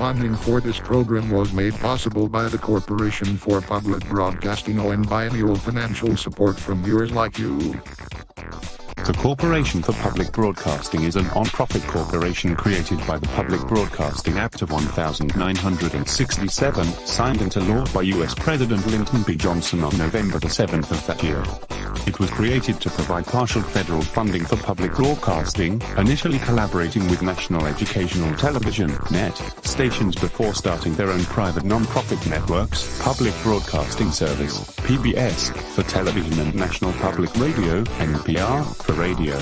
Funding for this program was made possible by the Corporation for Public Broadcasting and biannual financial support from viewers like you. The Corporation for Public Broadcasting is a non-profit corporation created by the Public Broadcasting Act of 1967, signed into law by U.S. President Lyndon B. Johnson on November 7 of that year. It was created to provide partial federal funding for public broadcasting, initially collaborating with National Educational Television (NET) stations before starting their own private non-profit networks, Public Broadcasting Service (PBS) for television and National Public Radio (NPR) for radio.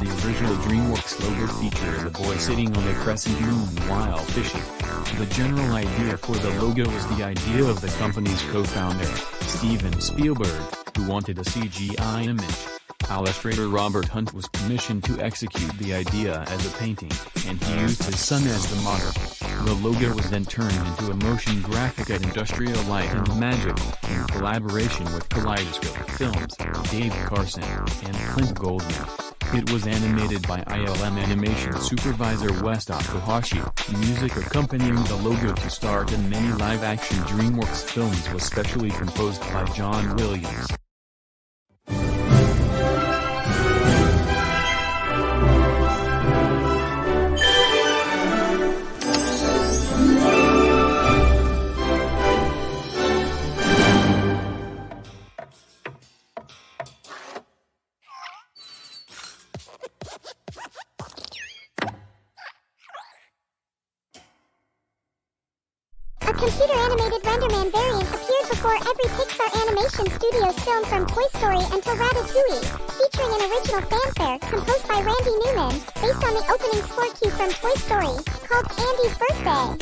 The original DreamWorks logo features a boy sitting on a crescent moon while fishing. The general idea for the logo was the idea of the company's co-founder, Steven Spielberg, who wanted a CGI image. Illustrator Robert Hunt was commissioned to execute the idea as a painting, and he used his son as the model. The logo was then turned into a motion graphic at Industrial Light and Magic, in collaboration with Kaleidoscope Films, Dave Carson, and Clint Goldman. It was animated by ILM animation supervisor Wes Takahashi. Music accompanying the logo to start in many live-action DreamWorks films was specially composed by John Williams. A computer-animated RenderMan variant appeared before every Pixar Animation Studios film from Toy Story until Ratatouille, featuring an original fanfare composed by Randy Newman, based on the opening score cue from Toy Story, called Andy's Birthday.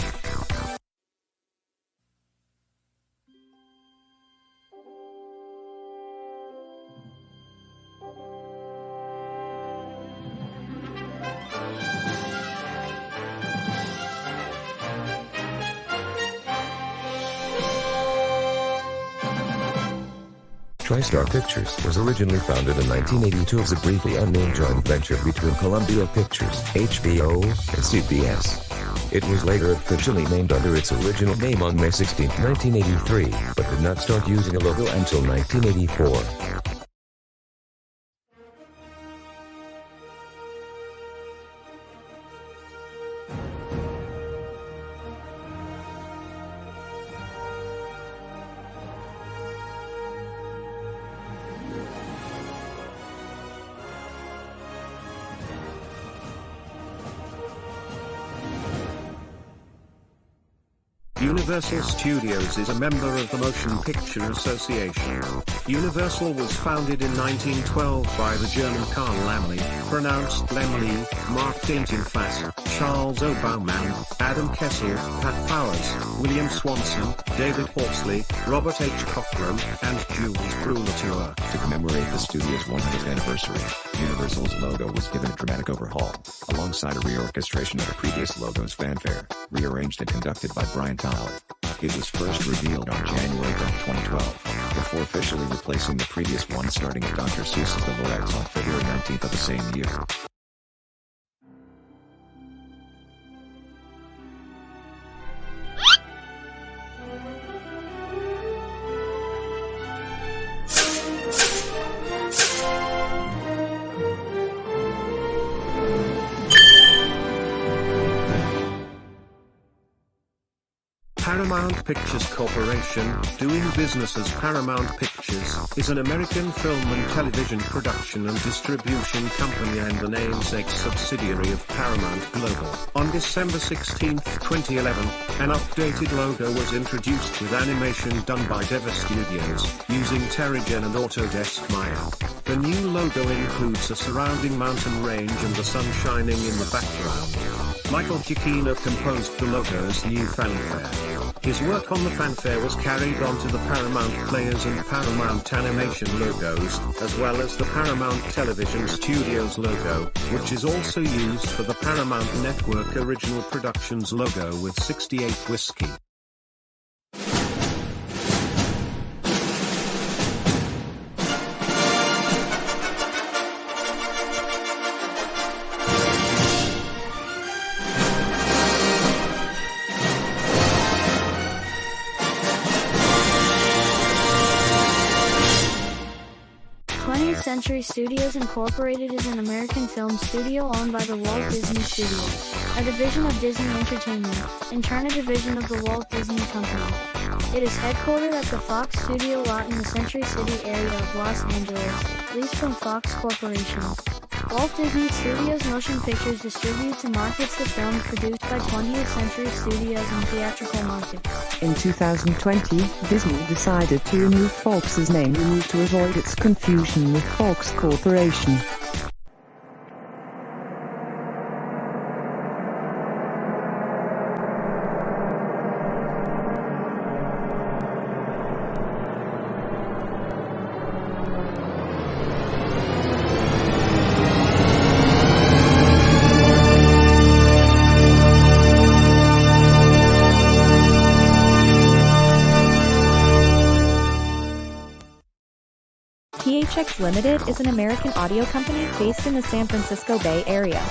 TriStar Pictures was originally founded in 1982 as a briefly unnamed joint venture between Columbia Pictures, HBO, and CBS. It was later officially named under its original name on May 16, 1983, but did not start using a logo until 1984. Universal Studios is a member of the Motion Picture Association. Universal was founded in 1912 by the German Karl Laemmle, pronounced Lemley, Mark Dintenfass, Charles O. Baumann, Adam Kessel, Pat Powers, William Swanson, David Horsley, Robert H. Cockrum, and Jules Brulatour. To commemorate the studio's 100th anniversary, Universal's logo was given a dramatic overhaul, alongside a reorchestration of the previous logo's fanfare, rearranged and conducted by Brian Tyler. It was first revealed on January 10, 2012, before officially replacing the previous one starting at Dr. Seuss's The Lorax on February 19th of the same year. Paramount Pictures Corporation, doing business as Paramount Pictures, is an American film and television production and distribution company and the namesake subsidiary of Paramount Global. On December 16, 2011, an updated logo was introduced with animation done by Deva Studios, using Terrigen and Autodesk Maya. The new logo includes a surrounding mountain range and the sun shining in the background. Michael Giacchino composed the logo's new fanfare. His work on the fanfare was carried on to the Paramount Players and Paramount Animation logos, as well as the Paramount Television Studios logo, which is also used for the Paramount Network Original Productions logo with 68 Whiskey. Century Studios Incorporated is an American film studio owned by the Walt Disney Studios, a division of Disney Entertainment, in turn a division of the Walt Disney Company. It is headquartered at the Fox Studio lot in the Century City area of Los Angeles, leased from Fox Corporation. Walt Disney Studios Motion Pictures distributes and markets the films produced by 20th Century Studios in theatrical markets. In 2020, Disney decided to remove Fox's name to avoid its confusion with Fox Corporation. THX Limited is an American audio company based in the San Francisco Bay Area.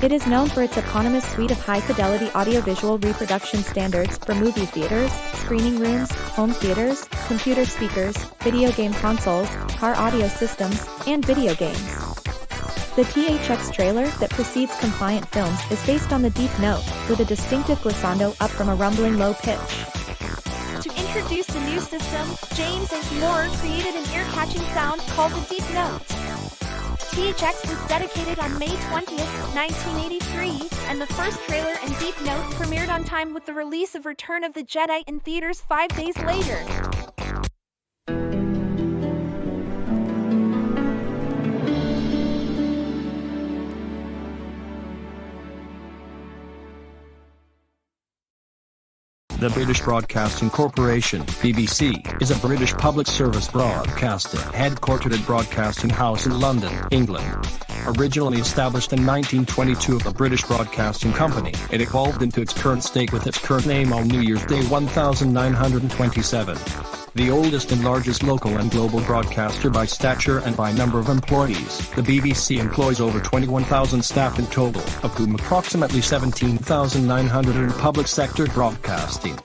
It is known for its eponymous suite of high-fidelity audiovisual reproduction standards for movie theaters, screening rooms, home theaters, computer speakers, video game consoles, car audio systems, and video games. The THX trailer that precedes compliant films is based on the deep note, with a distinctive glissando up from a rumbling low pitch. To introduce the new system, James and Moore created an ear-catching sound called the Deep Note. THX was dedicated on May 20th, 1983, and the first trailer and Deep Note premiered on time with the release of Return of the Jedi in theaters 5 days later. The British Broadcasting Corporation (BBC) is a British public service broadcaster headquartered at Broadcasting House in London, England. Originally established in 1922 as the British Broadcasting Company, it evolved into its current state with its current name on New Year's Day 1927. The oldest and largest local and global broadcaster by stature and by number of employees, the BBC employs over 21,000 staff in total, of whom approximately 17,900 are in public sector broadcasting.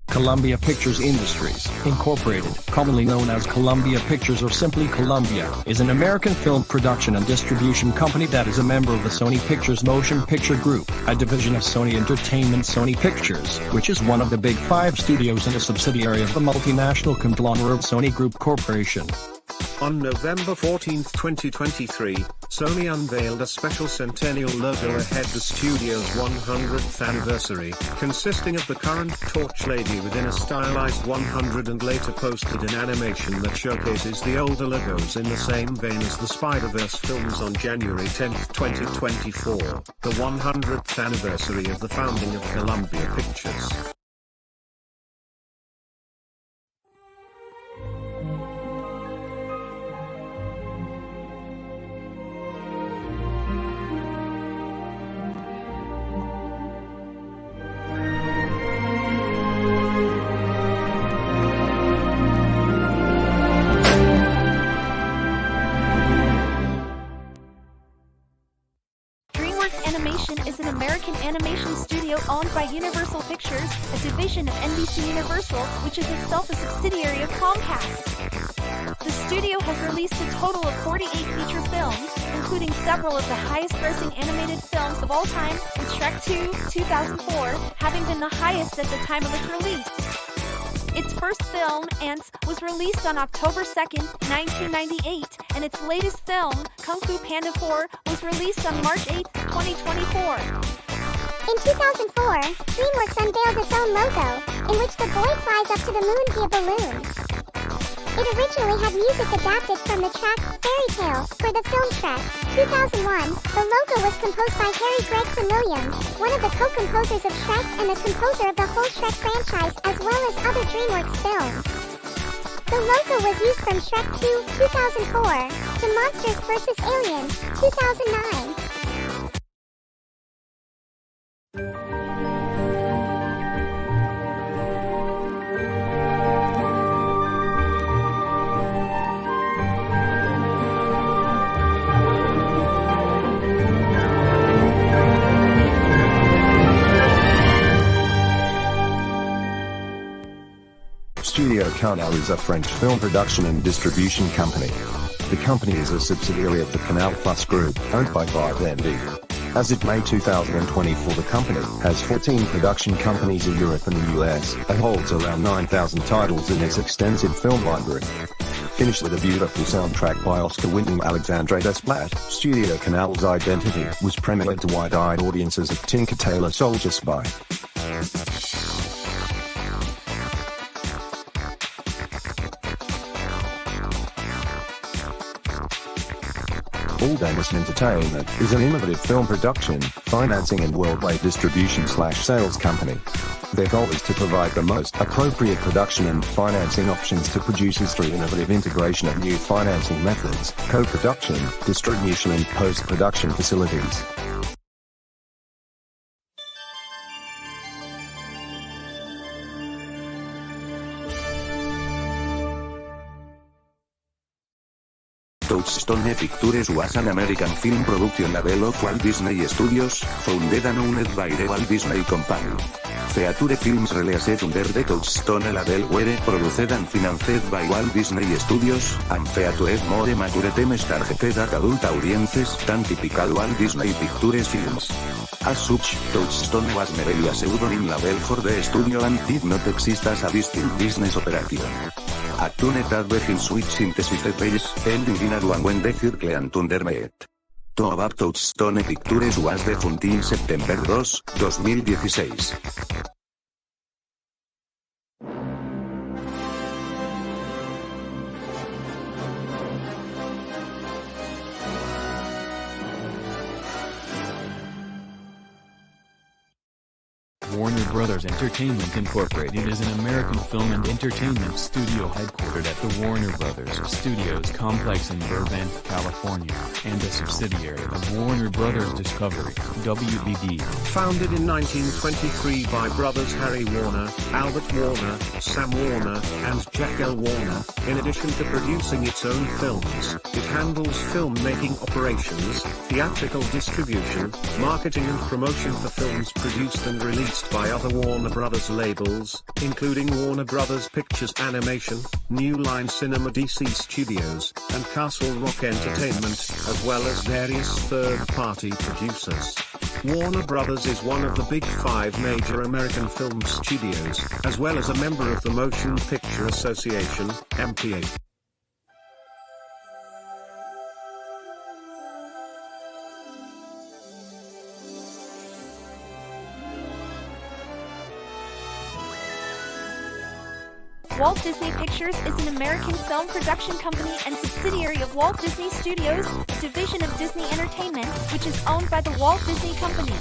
Columbia Pictures Industries, Incorporated, commonly known as Columbia Pictures or simply Columbia, is an American film production and distribution company that is a member of the Sony Pictures Motion Picture Group, a division of Sony Entertainment Sony Pictures, which is one of the Big Five studios and a subsidiary of the multinational conglomerate Sony Group Corporation. On November 14, 2023, Sony unveiled a special centennial logo ahead the studio's 100th anniversary, consisting of the current Torch Lady within a stylized 100 and later posted an animation that showcases the older logos in the same vein as the Spider-Verse films on January 10, 2024, the 100th anniversary of the founding of Columbia Pictures. Is an American animation studio owned by Universal Pictures, a division of NBC Universal, which is itself a subsidiary of Comcast. The studio has released a total of 48 feature films, including several of the highest-grossing animated films of all time, with Shrek 2, 2004, having been the highest at the time of its release. Its first film, Ants, was released on October 2nd, 1998, and its latest film, Kung Fu Panda 4, was released on March 8, 2024. In 2004, DreamWorks unveiled its own logo, in which the boy flies up to the moon via balloon. It originally had music adapted from the track Fairy Tale for the film Shrek. 2001, the logo was composed by Harry Gregson Williams, one of the co-composers of Shrek and the composer of the whole Shrek franchise as well as other DreamWorks films. The logo was used from Shrek 2, 2004, to Monsters vs. Aliens, 2009. Studio Canal is a French film production and distribution company. The company is a subsidiary of the Canal Plus Group, owned by Vivendi. As of May 2024, the company has 14 production companies in Europe and the US, and holds around 9,000 titles in its extensive film library. Finished with a beautiful soundtrack by Oscar-winning Alexandre Desplat, Studio Canal's identity was premiered to wide-eyed audiences at Tinker Tailor Soldier Spy. All Danish Entertainment is an innovative film production, financing and worldwide distribution/sales company. Their goal is to provide the most appropriate production and financing options to producers through innovative integration of new financing methods, co-production, distribution and post-production facilities. Touchstone Pictures was an American film production label of Walt Disney Studios, founded and owned by the Walt Disney Company. Feature films released under the Touchstone label were produced and financed by Walt Disney Studios, and featured more mature themes targeted at adult audiences than typical Walt Disney Pictures films. As such, Touchstone was merely a pseudonym label for the studio and did not exist as a distinct business operation. Actuned that begin switch synthesized base, ending in a one when the circle and thunder met. To about Touchstone Pictures was defunct in September 2, 2016. Warner Brothers Entertainment Incorporated is an American film and entertainment studio headquartered at the Warner Brothers Studios complex in Burbank, California, and a subsidiary of Warner Brothers Discovery, WBD. Founded in 1923 by brothers Harry Warner, Albert Warner, Sam Warner, and Jack L. Warner, in addition to producing its own films, it handles filmmaking operations, theatrical distribution, marketing and promotion for films produced and released by other Warner Brothers labels, including Warner Brothers Pictures Animation, New Line Cinema DC Studios, and Castle Rock Entertainment, as well as various third-party producers. Warner Brothers is one of the Big Five major American film studios, as well as a member of the Motion Picture Association, MPA. Walt Disney Pictures is an American film production company and subsidiary of Walt Disney Studios, a division of Disney Entertainment, which is owned by the Walt Disney Company.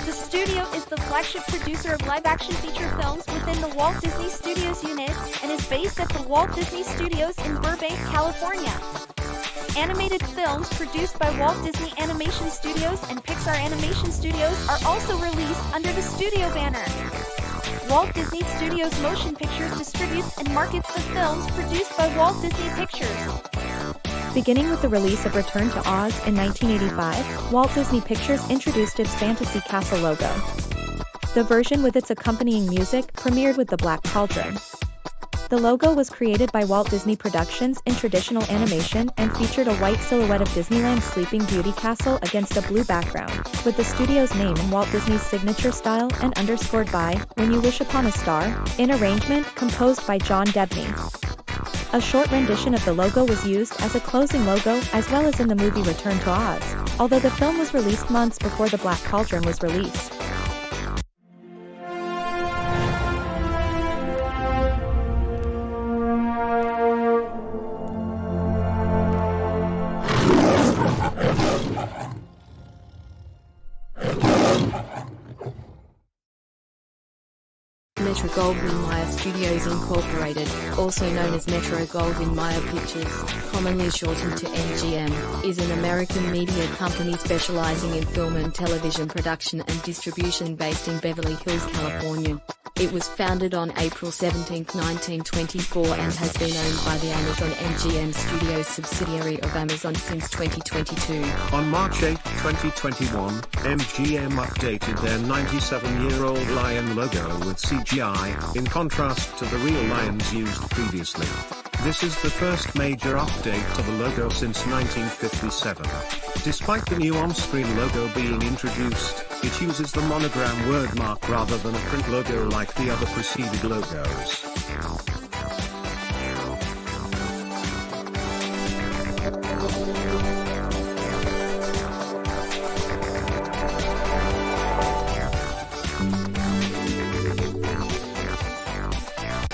The studio is the flagship producer of live-action feature films within the Walt Disney Studios unit, and is based at the Walt Disney Studios in Burbank, California. Animated films produced by Walt Disney Animation Studios and Pixar Animation Studios are also released under the studio banner. Walt Disney Studios Motion Pictures distributes and markets the films produced by Walt Disney Pictures. Beginning with the release of Return to Oz in 1985, Walt Disney Pictures introduced its Fantasy Castle logo. The version with its accompanying music premiered with The Black Cauldron. The logo was created by Walt Disney Productions in traditional animation and featured a white silhouette of Disneyland's Sleeping Beauty castle against a blue background, with the studio's name in Walt Disney's signature style and underscored by "When You Wish Upon a Star," in arrangement composed by John Debney. A short rendition of the logo was used as a closing logo as well as in the movie Return to Oz, although the film was released months before The Black Cauldron was released. Metro-Goldwyn-Mayer Studios Incorporated, also known as Metro-Goldwyn-Mayer Pictures, commonly shortened to MGM, is an American media company specializing in film and television production and distribution based in Beverly Hills, California. It was founded on April 17, 1924 and has been owned by the Amazon MGM Studios subsidiary of Amazon since 2022. On March 8, 2021, MGM updated their 97-year-old lion logo with CGI, in contrast to the real lions used previously. This is the first major update to the logo since 1957. Despite the new on-screen logo being introduced, it uses the monogram wordmark rather than a print logo like the other preceded logos.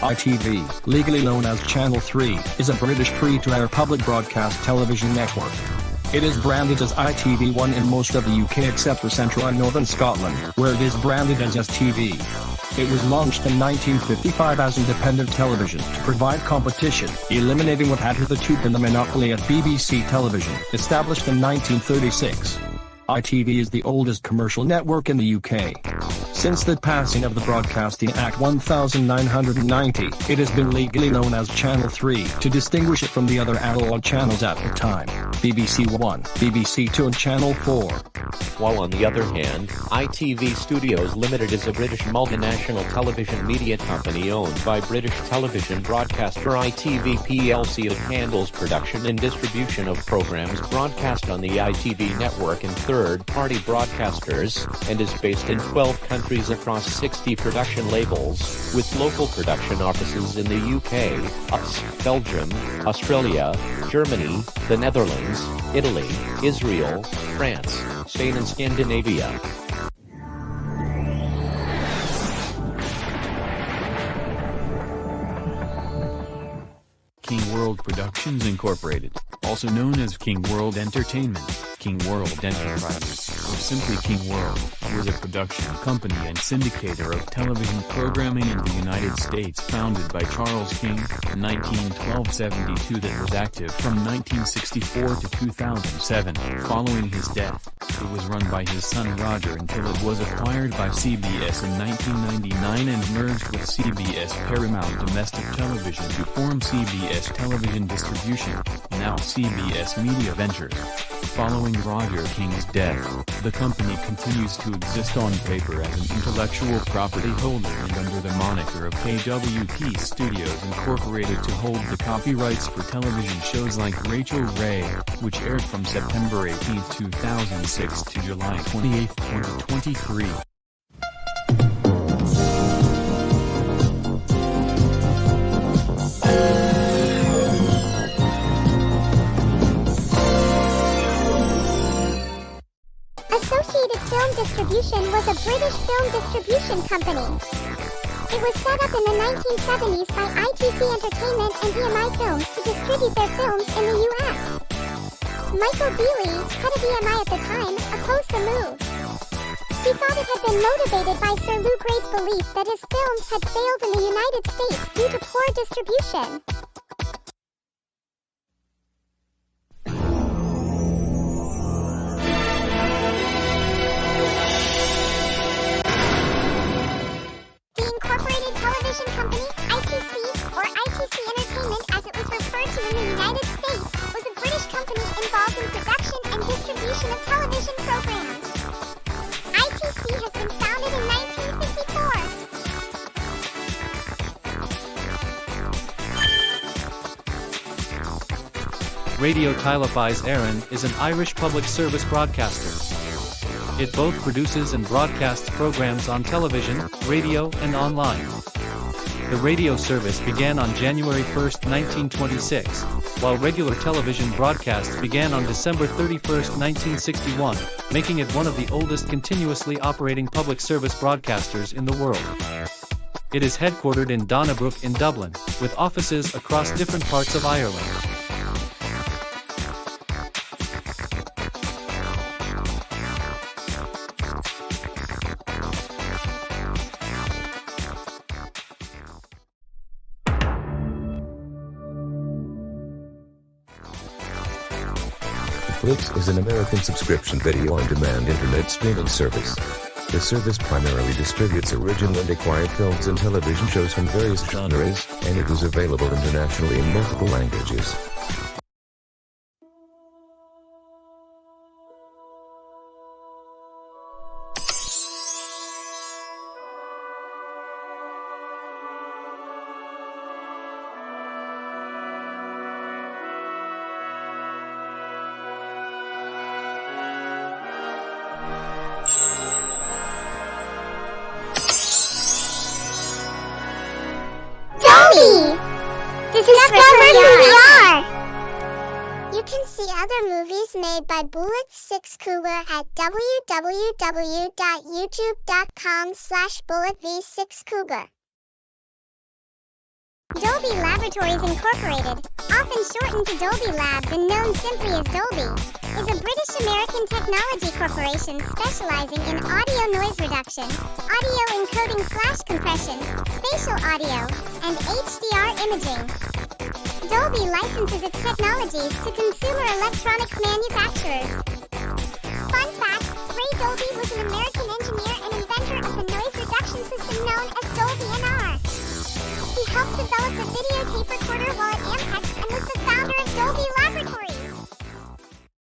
ITV, legally known as Channel 3, is a British free-to-air public broadcast television network. It is branded as ITV1 in most of the UK except for Central and Northern Scotland, where it is branded as STV. It was launched in 1955 as independent television to provide competition, eliminating what had hitherto been the monopoly at BBC Television, established in 1936. ITV is the oldest commercial network in the UK. Since the passing of the Broadcasting Act 1990, it has been legally known as Channel 3 to distinguish it from the other analog channels at the time, BBC 1, BBC 2 and Channel 4. While on the other hand, ITV Studios Limited is a British multinational television media company owned by British television broadcaster ITV plc that handles production and distribution of programs broadcast on the ITV network and third-party broadcasters, and is based in 12 countries across 60 production labels, with local production offices in the UK, US, Belgium, Australia, Germany, the Netherlands, Italy, Israel, France, Spain and Scandinavia. King World Productions Incorporated, also known as King World Entertainment, King World Enterprises, or simply King World, was a production company and syndicator of television programming in the United States founded by Charles King, 1912-72 that was active from 1964 to 2007. Following his death, it was run by his son Roger until it was acquired by CBS in 1999 and merged with CBS Paramount Domestic Television to form CBS Television Distribution, now CBS Media Ventures. Following Roger King's death, the company continues to exist on paper as an intellectual property holder and under the moniker of KWP Studios Incorporated to hold the copyrights for television shows like Rachel Ray, which aired from September 18, 2006 to July 28, 2023. Film Distribution was a British film distribution company. It was set up in the 1970s by ITC Entertainment and EMI Films to distribute their films in the US. Michael Bealey, head of EMI at the time, opposed the move. He thought it had been motivated by Sir Lou Grade's belief that his films had failed in the United States due to poor distribution. Company, ITC, or ITC Entertainment as it was referred to in the United States, was a British company involved in production and distribution of television programs. ITC has been founded in 1954. Radio Tylephies Éireann is an Irish public service broadcaster. It both produces and broadcasts programs on television, radio, and online. The radio service began on January 1, 1926, while regular television broadcasts began on December 31, 1961, making it one of the oldest continuously operating public service broadcasters in the world. It is headquartered in Donnybrook in Dublin, with offices across different parts of Ireland. Netflix is an American subscription video-on-demand internet streaming service. The service primarily distributes original and acquired films and television shows from various genres, and it is available internationally in multiple languages. This is VR. You can see other movies made by Bullet6Cougar at www.youtube.com/bullitv6cougar. Dolby Laboratories Incorporated, often shortened to Dolby Labs and known simply as Dolby, is a British-American technology corporation specializing in audio noise reduction, audio encoding flash compression, spatial audio, and HDR imaging. Dolby licenses its technologies to consumer electronics manufacturers. Fun fact, Ray Dolby was an American engineer and inventor of the noise reduction system known as Dolby NR. He helped develop the videotape recorder while at Ampex and was the founder of Dolby Labs.